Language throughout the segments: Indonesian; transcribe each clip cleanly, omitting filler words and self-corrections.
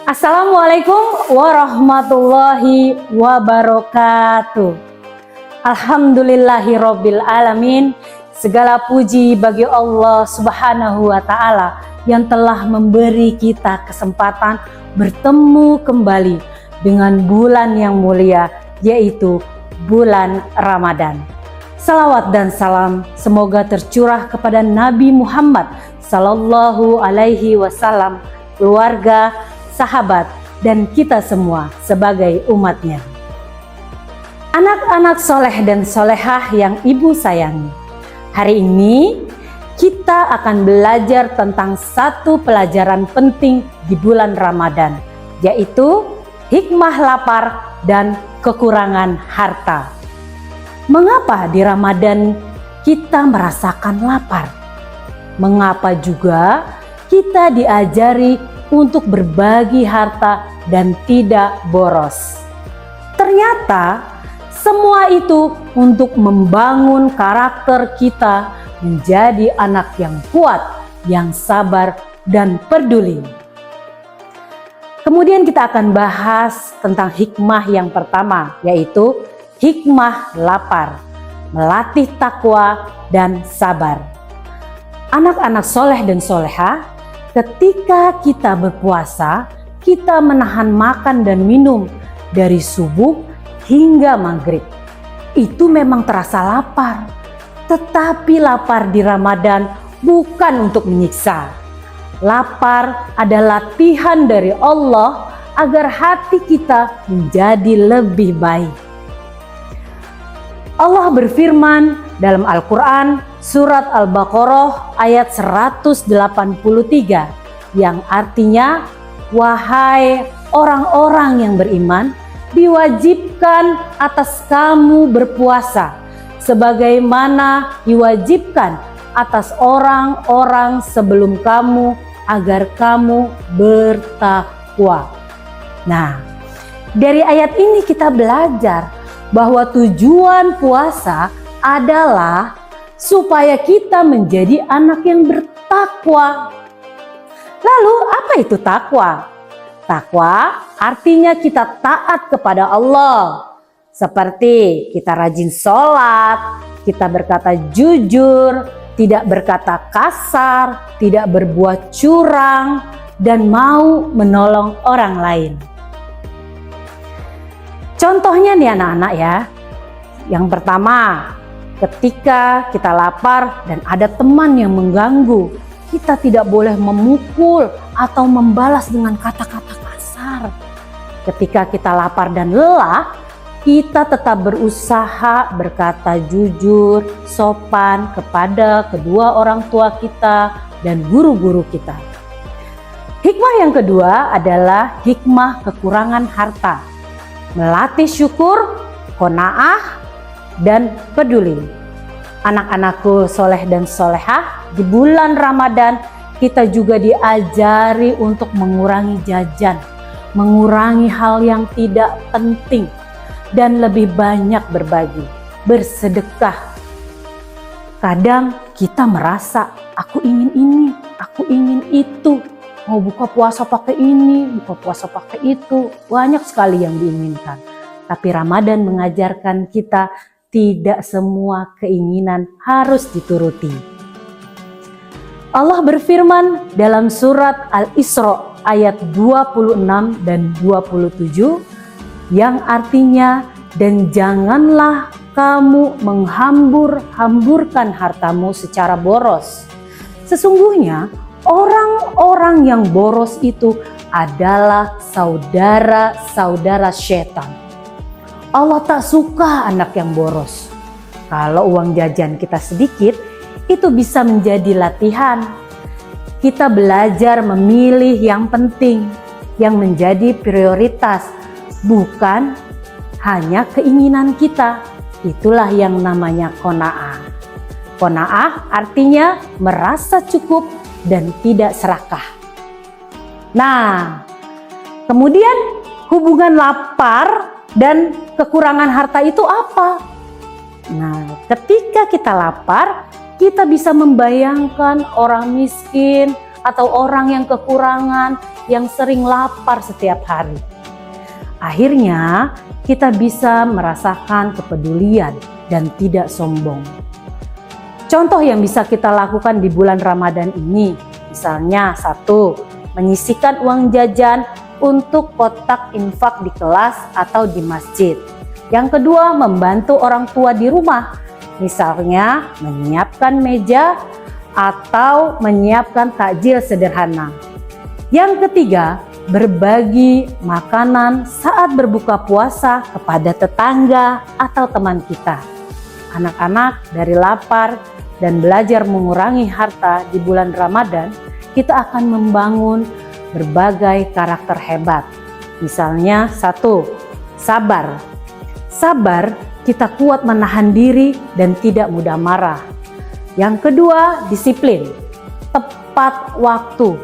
Assalamualaikum warahmatullahi wabarakatuh. Alhamdulillahirabbil alamin. Segala puji bagi Allah Subhanahu wa taala yang telah memberi kita kesempatan bertemu kembali dengan bulan yang mulia, yaitu bulan Ramadan. Salawat dan salam semoga tercurah kepada Nabi Muhammad sallallahu alaihi wasallam, keluarga, sahabat, dan kita semua sebagai umatnya. Anak-anak soleh dan solehah yang ibu sayangi, hari ini kita akan belajar tentang satu pelajaran penting di bulan Ramadan, yaitu hikmah lapar dan kekurangan harta. Mengapa di Ramadan kita merasakan lapar? Mengapa juga kita diajari untuk berbagi harta dan tidak boros? Ternyata semua itu untuk membangun karakter kita menjadi anak yang kuat, yang sabar dan peduli. Kemudian kita akan bahas tentang hikmah yang pertama, yaitu hikmah lapar, melatih takwa dan sabar. Anak-anak soleh dan solehah, ketika kita berpuasa, kita menahan makan dan minum dari subuh hingga maghrib. Itu memang terasa lapar, tetapi lapar di Ramadan bukan untuk menyiksa. Lapar adalah latihan dari Allah agar hati kita menjadi lebih baik. Allah berfirman dalam Al-Quran surat Al-Baqarah ayat 183 yang artinya, wahai orang-orang yang beriman, diwajibkan atas kamu berpuasa sebagaimana diwajibkan atas orang-orang sebelum kamu agar kamu bertakwa. Nah, dari ayat ini kita belajar bahwa tujuan puasa adalah supaya kita menjadi anak yang bertakwa. Lalu apa itu takwa? Takwa artinya kita taat kepada Allah. Seperti kita rajin sholat, kita berkata jujur, tidak berkata kasar, tidak berbuat curang, dan mau menolong orang lain. Contohnya nih anak-anak ya. Yang pertama, ketika kita lapar dan ada teman yang mengganggu, kita tidak boleh memukul atau membalas dengan kata-kata kasar. Ketika kita lapar dan lelah, kita tetap berusaha berkata jujur, sopan kepada kedua orang tua kita dan guru-guru kita. Hikmah yang kedua adalah hikmah kekurangan harta. Melatih syukur, qanaah, dan peduli. Anak-anakku soleh dan solehah, di bulan Ramadan kita juga diajari untuk mengurangi jajan, mengurangi hal yang tidak penting, dan lebih banyak berbagi, bersedekah. Kadang kita merasa, aku ingin ini, aku ingin itu, mau buka puasa pakai ini, buka puasa pakai itu, banyak sekali yang diinginkan. Tapi Ramadan mengajarkan kita tidak semua keinginan harus dituruti. Allah berfirman dalam surat Al-Isra ayat 26 dan 27 yang artinya, dan janganlah kamu menghambur-hamburkan hartamu secara boros. Sesungguhnya orang-orang yang boros itu adalah saudara-saudara setan. Allah tak suka anak yang boros. Kalau uang jajan kita sedikit, itu bisa menjadi latihan. Kita belajar memilih yang penting, yang menjadi prioritas, bukan hanya keinginan kita. Itulah yang namanya qanaah. Qanaah artinya merasa cukup dan tidak serakah. Nah, kemudian hubungan lapar dan kekurangan harta itu apa? Nah, ketika kita lapar, kita bisa membayangkan orang miskin atau orang yang kekurangan, yang sering lapar setiap hari. Akhirnya, kita bisa merasakan kepedulian dan tidak sombong. Contoh yang bisa kita lakukan di bulan Ramadan ini, misalnya 1. Menyisihkan uang jajan untuk kotak infak di kelas atau di masjid. Yang kedua, membantu orang tua di rumah, misalnya menyiapkan meja atau menyiapkan takjil sederhana. Yang ketiga, berbagi makanan saat berbuka puasa kepada tetangga atau teman kita. Anak-anak dari lapar dan belajar mengurangi harta di bulan Ramadan, kita akan membangun berbagai karakter hebat. Misalnya 1. Sabar. Sabar, kita kuat menahan diri dan tidak mudah marah. Yang kedua, disiplin. Tepat waktu.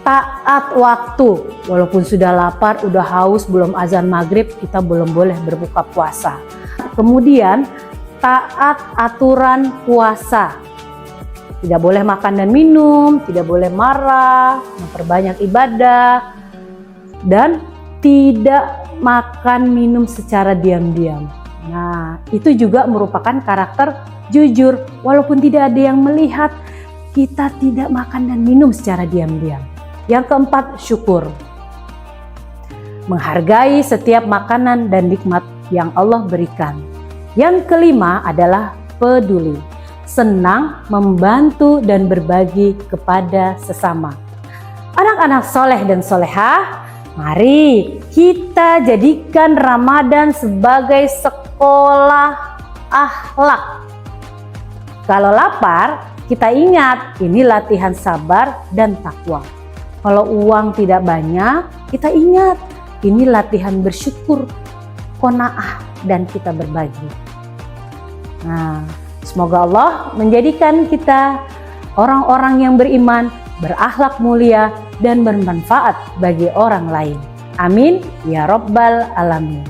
Taat waktu, walaupun sudah lapar, udah haus, belum azan maghrib, kita belum boleh berbuka puasa. Kemudian taat aturan puasa, tidak boleh makan dan minum, tidak boleh marah, memperbanyak ibadah, dan tidak makan minum secara diam-diam. Nah, itu juga merupakan karakter jujur, walaupun tidak ada yang melihat, kita tidak makan dan minum secara diam-diam. Yang keempat, syukur. Menghargai setiap makanan dan nikmat yang Allah berikan. Yang kelima adalah peduli. Senang membantu dan berbagi kepada sesama. Anak-anak soleh dan solehah, mari kita jadikan Ramadan sebagai sekolah akhlak. Kalau lapar, kita ingat ini latihan sabar dan takwa. Kalau uang tidak banyak, kita ingat ini latihan bersyukur, qanaah, dan kita berbagi. Nah, semoga Allah menjadikan kita orang-orang yang beriman, berakhlak mulia, dan bermanfaat bagi orang lain. Amin ya Rabbal Alamin.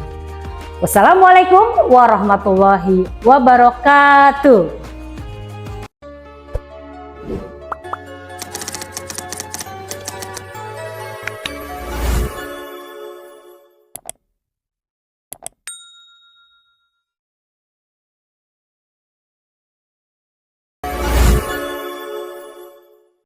Wassalamualaikum warahmatullahi wabarakatuh.